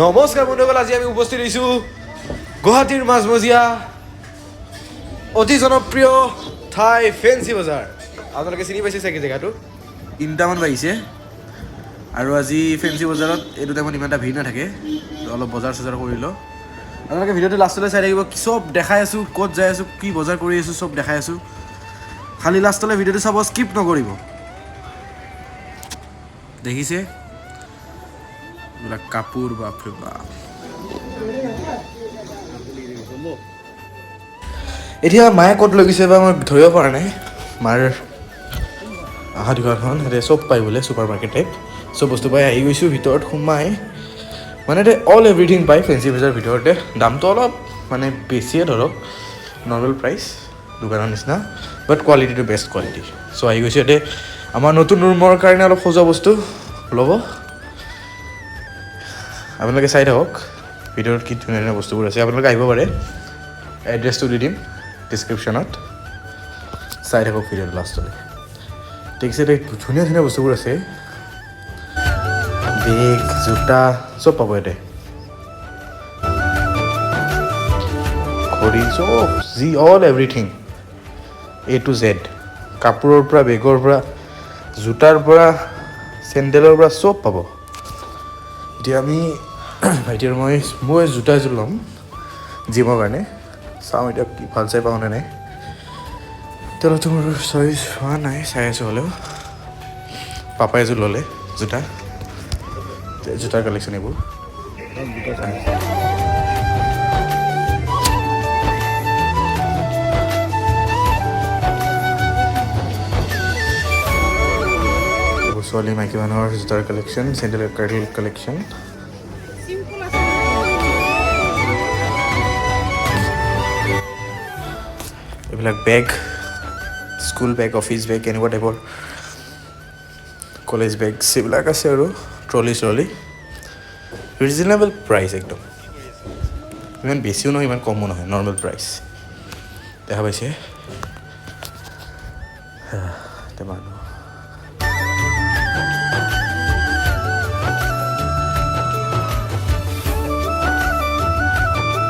নমস্কাৰ বন্ধুসকল, আজি আমি উপস্থিত হৈছোঁ গুৱাহাটীৰ মাজমজিয়া অতি জনপ্ৰিয় ঠাই ফেঞ্চি বজাৰ। আপোনালোকে চিনি পাইছে চাগে জেগাটো। 3টামান বাজিছে আৰু আজি ফেঞ্চি বজাৰত এইটো টাইমত ইমান এটা ভিৰ নাথাকে, অলপ বজাৰ চজাৰ কৰি লওঁ। আপোনালোকে ভিডিঅ'টো লাষ্টলৈ চাই থাকিব, চব দেখাই আছোঁ, ক'ত যাই আছোঁ, কি বজাৰ কৰি আছোঁ, চব দেখাই আছোঁ। খালি লাষ্টলৈ ভিডিঅ'টো চাব, স্কিপ নকৰিব। দেখিছে এইবিলাক কাপোৰ, বাপৰে বাপ। এতিয়া মায়ে ক'ত লৈ গৈছে বা মই ধৰিব পৰা নাই। মাৰ অহা দোকানখন ইয়াতে চব পাই বোলে, ছুপাৰ মাৰ্কেট টাইপ চব বস্তু পাই। আহি গৈছোঁ ভিতৰত সোমাই, মানে ইয়াতে অল এভৰিথিং পায় ফেঞ্চি বজাৰ ভিতৰতে। দামটো অলপ মানে বেছিয়ে ধৰক, নৰ্মেল প্ৰাইচ দোকানৰ নিচিনা, বাট কোৱালিটিটো বেষ্ট কোৱালিটি। চ' আহি গৈছোঁ ইয়াতে আমাৰ নতুন ৰুমৰ কাৰণে অলপ সজোৱা বস্তু ল'ব। আপোনালোকে চাই থাকক ভিডিঅ'ত কি ধুনীয়া ধুনীয়া বস্তুবোৰ আছে। আপোনালোকে আহিব পাৰে, এড্ৰেছটো দি দিম ডিছক্ৰিপশ্যনত, চাই থাকক ভিডিঅ'টো লাষ্টলৈ। ঠিক আছে, ধুনীয়া ধুনীয়া বস্তুবোৰ আছে, বেগ, জোতা চব পাব ইয়াতে, ঘড়ী চব, যি all everything A to Z। কাপোৰৰ পৰা, বেগৰ পৰা, জোতাৰ পৰা, চেণ্ডেলৰ পৰা চব পাব। এতিয়া আমি ভাইটি আৰু মই জোতা এযোৰ ল'ম জিমৰ কাৰণে। চাওঁ এতিয়া কি ভাল চাই পাওঁ নে নাই। এতিয়ালৈতো মোৰ চইচ হোৱা নাই, চাই আছোঁ। হ'লেও পাপাই এযোৰ ল'লে জোতা, জোতাৰ কালেকশ্যন এইবোৰ। ছোৱালী মাইকী মানুহৰ জোতাৰ কালেকশ্যন, চেণ্ডেলৰ কালেকশ্যন। এইবিলাক বেগ, স্কুল বেগ, অফিচ বেগ, এনেকুৱা টাইপৰ কলেজ বেগ এইবিলাক আছে আৰু ট্ৰলি ৰিজনেবল প্ৰাইচ একদম, ইমান বেছিও নহয় ইমান কমো নহয়, নৰ্মেল প্ৰাইচ দেখা পাইছে। মানুহ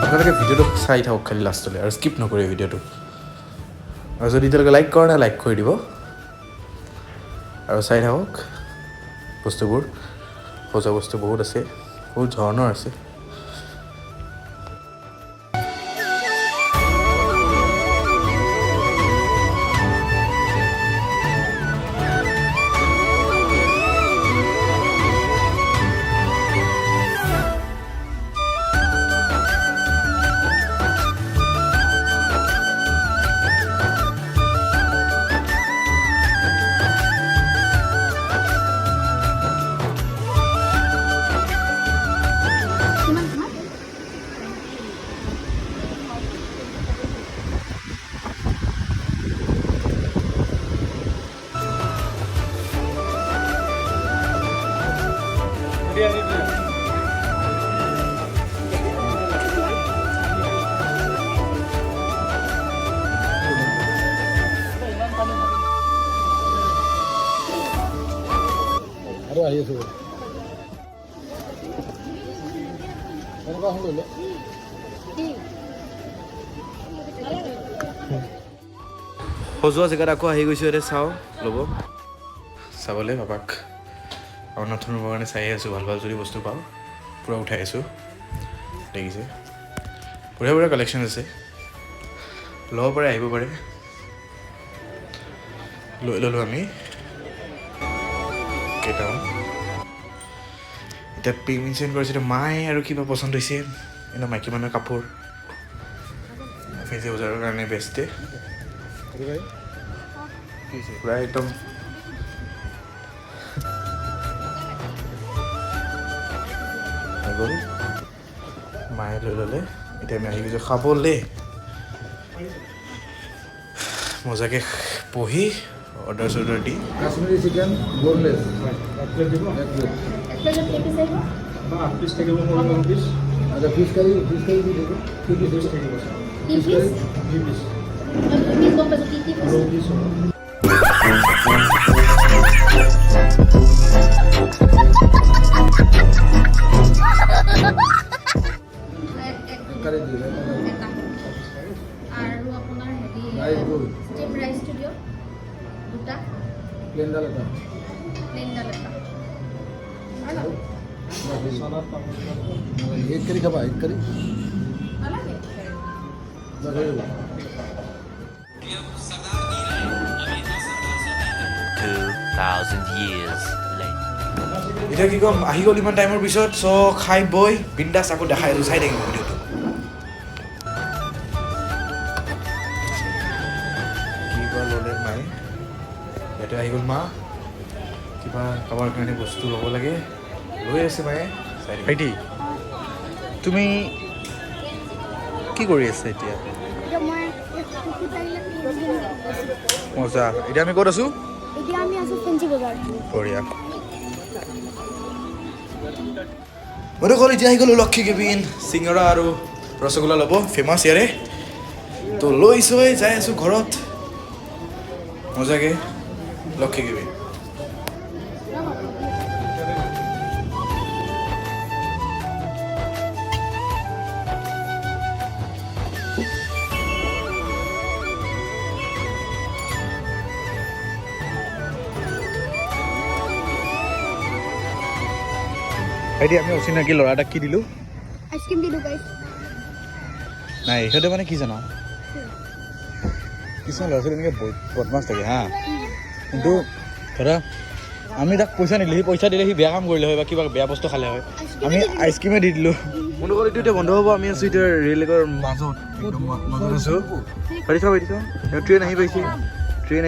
আপোনালোকে ভিডিঅ'টো চাই থাকক খালি লাষ্টলৈ, আৰু স্কিপ নকৰে ভিডিঅ'টো। আৰু যদি এতিয়ালৈকে লাইক কৰা নাই, লাইক কৰি দিব আৰু চাই থাকক বস্তুবোৰ। সজোৱা বস্তু বহুত আছে, বহুত ধৰণৰ আছে। সজোৱা জেগাত আকৌ আহি গৈছোঁ। ইয়াতে চাওঁ, ল'ব চাবলৈ পাপাক আমাৰ নতুন ৰুমৰ কাৰণে চাই আছোঁ। ভাল ভাল যদি বস্তু পাওঁ পূৰা উঠাই আছোঁ। দেখিছে বঢ়িয়া বঢ়িয়া কালেকশ্যন আছে, ল'ব পাৰে, আহিব পাৰে। লৈ ল'লোঁ আমি কেইটামান। এতিয়া পেমেণ্ট কৰিছিলোঁ মায়ে, আৰু কিবা পচন্দ হৈছে এনেও মাইকী মানুহৰ কাপোৰ ফেঞ্চি বজাৰৰ কাৰণে বেষ্টে। পূৰা একদম গ'ল, মায়ে লৈ ল'লে। এতিয়া আমি আহি গৈছোঁ খাবলৈ। মজাকৈ বহি অৰ্ডাৰ চৰ্ডাৰ দি। কাশ্মীৰী চিকেন বনলেছ পিছ থাকিব, আচ্ছা ফিছ কাৰী দি দিব। কি পিছ থাকিব? কাৰি দিলে আৰু আপোনাৰ হেৰি rice roll steam rice studio' দুটা প্লেন ডাল এটা প্লেন ডাল এটা আৰু সালাদ এক কাৰি খাবা এক কাৰি নালাগে বাজারে 2000 years later. এতিয়া কি ক'ম আহি গ'ল ইমান টাইমৰ পিছত চ' খাই বৈ বিন্দাছ আকৌ দেখাই আছোঁ চাই থাকিব ভিডিঅ'টো কিবা ল'লে মায়ে ইয়াতে আহি গ'ল মা কিবা কাৰোবাৰ কাৰণে বস্তু ল'ব লাগে লৈ আছে মায়ে ভাইটি তুমি কি কৰি আছে এতিয়া মজা এতিয়া আমি ক'ত আছোঁ এতিয়া আমি আছোঁ ফেঞ্চি বজাৰ বঢ়িয়া মইতো ক'লো এতিয়া আহি গ'লো লক্ষী কেবিন চিঙৰা আৰু ৰসগোল্লা ল'ব ফেমাছ ইয়াৰে তো লৈ চৈ যাই আছোঁ ঘৰত মজাকৈ লক্ষী কেবিন ভাইটি আমি অচিনাকি ল'ৰা এটাক কি দিলোঁ আইচক্ৰীম দিলোঁ গাইছ নাই ইহঁতে মানে কি জানা কিছুমান ল'ৰা ছোৱালী এনেকৈ বদমাছ থাকে হা কিন্তু ধৰা আমি তাক পইচা নিদিলোঁ সি পইচা দিলে সি বেয়া কাম কৰিলে হয় বা কিবা বেয়া বস্তু খালে হয় আমি আইচক্ৰীমে দি দিলোঁ মোৰ লগত এইটো এতিয়া বন্ধ হ'ব আমি আছোঁ এতিয়া ৰে'লৰ মাজত একদম মাজত আছোঁ পাতি চাওঁ ট্ৰেইন আহি পাইছে ট্ৰেইন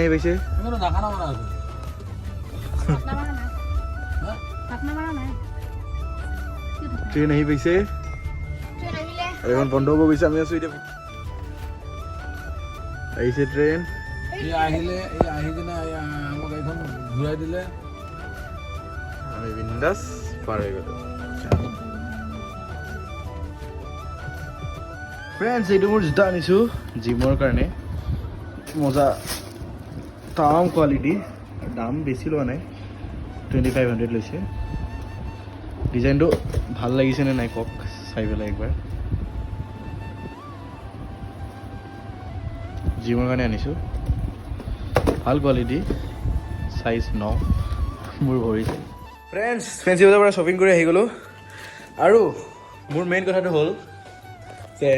আহি পাইছে আৰু এখন বন্ধ হ'ব গৈছে আমি আছোঁ এতিয়া আহিছে ট্ৰেইন আহিলে আহি কিনে আমাক এইখন ঘূৰাই দিলে আমি বিন্দাছ পাৰ হৈ গ'লোঁ ফ্ৰেণ্ডছ এইটো মোৰ জোতা আনিছোঁ জিমৰ কাৰণে মজা টাৱাম কোৱালিটি দাম বেছি লোৱা নাই 2500 লৈছে ডিজাইনটো ভাল লাগিছেনে নাই কওক চাই পেলাই একবাৰ জিমৰ কাৰণে আনিছোঁ ভাল কোৱালিটি চাইজ 9 মোৰ ভৰিছে ফ্ৰেণ্ডছ ফেঞ্চি বজাৰৰ পৰা শ্বপিং কৰি আহি গ'লোঁ আৰু মোৰ মেইন কথাটো হ'ল যে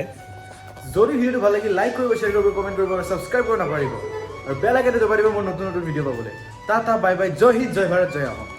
যদি ভিডিঅ'টো ভাল লাগিল লাইক কৰিব শ্বেয়াৰ কৰিব কমেণ্ট কৰিব আৰু ছাবস্ক্ৰাইব কৰিব নাপাহৰিব আৰু বেল আইকনটো দবাই দিব মোৰ নতুন ভিডিঅ' পাবলৈ টাটা বাই বাই জয় হিন্দ জয় ভাৰত জয় অসম